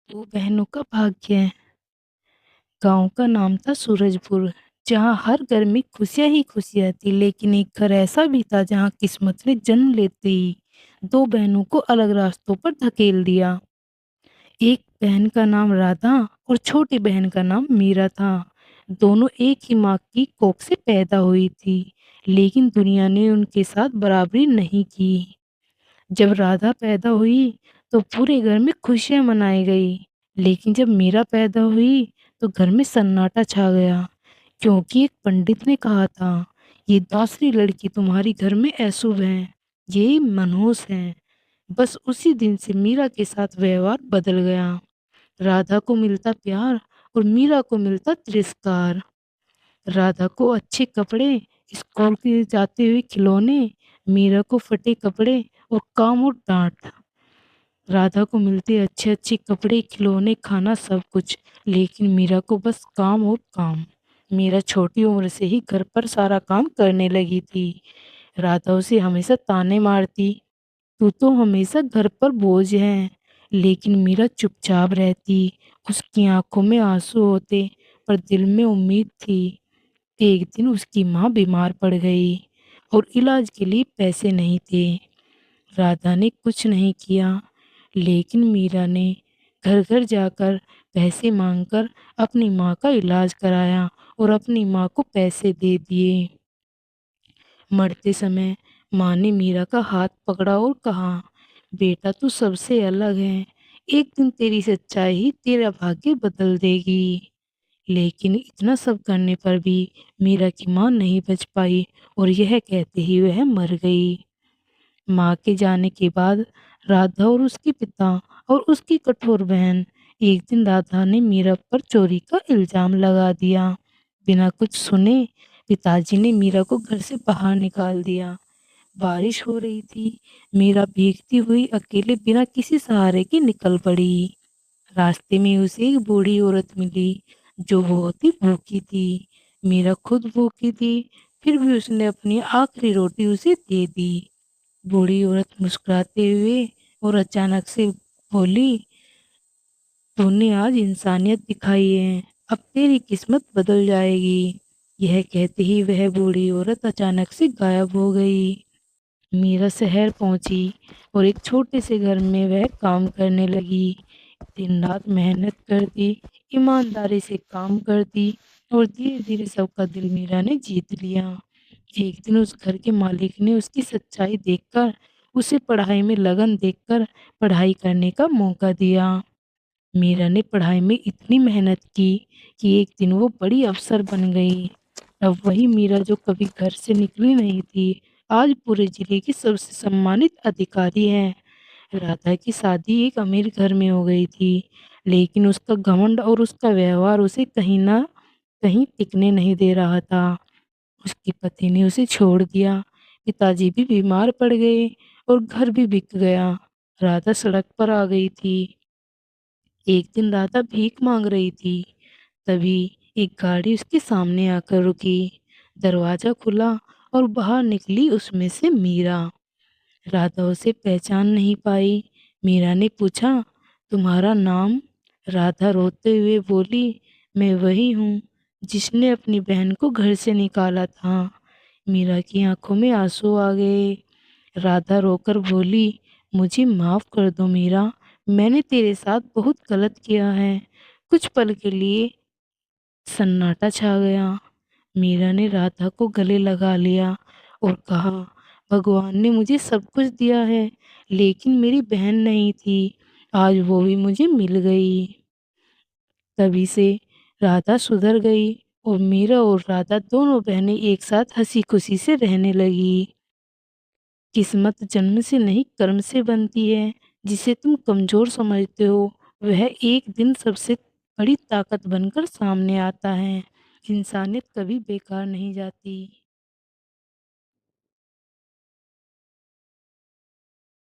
दो बहनों का भाग्य। गांव का नाम था सूरजपुर, जहां हर घर में खुशियां ही खुशियां थी। लेकिन एक घर ऐसा भी था जहां किस्मत ने जन्म लेते ही दो बहनों को अलग रास्तों पर धकेल दिया। एक बहन का नाम राधा और छोटी बहन का नाम मीरा था। दोनों एक ही माँ की कोख से पैदा हुई थी, लेकिन दुनिया ने उनके साथ बराबरी नहीं की। जब राधा पैदा हुई तो पूरे घर में खुशियां मनाई गई, लेकिन जब मीरा पैदा हुई तो घर में सन्नाटा छा गया, क्योंकि एक पंडित ने कहा था, ये दूसरी लड़की तुम्हारी घर में अशुभ है, ये मनहूस है। बस उसी दिन से मीरा के साथ व्यवहार बदल गया। राधा को मिलता प्यार और मीरा को मिलता तिरस्कार। राधा को अच्छे कपड़े, स्कूल के जाते हुए खिलौने, मीरा को फटे कपड़े और काम और डांट। राधा को मिलते अच्छे अच्छे कपड़े, खिलौने, खाना, सब कुछ, लेकिन मीरा को बस काम और काम। मीरा छोटी उम्र से ही घर पर सारा काम करने लगी थी। राधा उसे हमेशा ताने मारती, तू तो हमेशा घर पर बोझ है। लेकिन मीरा चुपचाप रहती। उसकी आंखों में आंसू होते, पर दिल में उम्मीद थी। एक दिन उसकी माँ बीमार पड़ गई और इलाज के लिए पैसे नहीं थे। राधा ने कुछ नहीं किया, लेकिन मीरा ने घर घर जाकर पैसे मांगकर अपनी माँ का इलाज कराया और अपनी माँ को पैसे दे दिए। मरते समय माँ ने मीरा का हाथ पकड़ा और कहा, बेटा तू सबसे अलग है, एक दिन तेरी सच्चाई ही तेरा भाग्य बदल देगी। लेकिन इतना सब करने पर भी मीरा की माँ नहीं बच पाई और यह कहते ही वह मर गई। माँ के जाने के बाद राधा और उसके पिता और उसकी कठोर बहन, एक दिन राधा ने मीरा पर चोरी का इल्जाम लगा दिया। बिना कुछ सुने पिताजी ने मीरा को घर से बाहर निकाल दिया। बारिश हो रही थी। मीरा भीगती हुई अकेले बिना किसी सहारे के निकल पड़ी। रास्ते में उसे एक बूढ़ी औरत मिली जो बहुत ही भूखी थी। मीरा खुद भूखी थी, फिर भी उसने अपनी आखिरी रोटी उसे दे दी। बूढ़ी औरत मुस्कुराते हुए और अचानक से बोली, तूने आज इंसानियत दिखाई है, अब तेरी किस्मत बदल जाएगी। यह कहते ही वह बूढ़ी औरत अचानक से गायब हो गई। मीरा शहर पहुंची और एक छोटे से घर में वह काम करने लगी। दिन रात मेहनत करती, ईमानदारी से काम करती और धीरे धीरे सबका दिल मीरा ने जीत लिया। एक दिन उस घर के मालिक ने उसकी सच्चाई देखकर उसे पढ़ाई में लगन देखकर पढ़ाई करने का मौका दिया। मीरा ने पढ़ाई में इतनी मेहनत की कि एक दिन वो बड़ी अफसर बन गई। अब वही मीरा जो कभी घर से निकली नहीं थी, आज पूरे जिले की सबसे सम्मानित अधिकारी है। राधा की शादी एक अमीर घर में हो गई थी, लेकिन उसका घमंड और उसका व्यवहार उसे कहीं ना कहीं टिकने नहीं दे रहा था। उसके पति ने उसे छोड़ दिया, पिताजी भी बीमार पड़ गए और घर भी बिक गया। राधा सड़क पर आ गई थी। एक दिन राधा भीख मांग रही थी, तभी एक गाड़ी उसके सामने आकर रुकी। दरवाजा खुला और बाहर निकली उसमें से मीरा। राधा उसे पहचान नहीं पाई। मीरा ने पूछा, तुम्हारा नाम? राधा रोते हुए बोली, मैं वही हूँ जिसने अपनी बहन को घर से निकाला था। मीरा की आंखों में आंसू आ गए। राधा रोकर बोली, मुझे माफ कर दो मीरा, मैंने तेरे साथ बहुत गलत किया है। कुछ पल के लिए सन्नाटा छा गया। मीरा ने राधा को गले लगा लिया और कहा, भगवान ने मुझे सब कुछ दिया है, लेकिन मेरी बहन नहीं थी, आज वो भी मुझे मिल गई। तभी से राधा सुधर गई और मीरा और राधा दोनों बहनें एक साथ हंसी खुशी से रहने लगी। किस्मत जन्म से नहीं कर्म से बनती है। जिसे तुम कमजोर समझते हो वह एक दिन सबसे बड़ी ताकत बनकर सामने आता है। इंसानियत कभी बेकार नहीं जाती।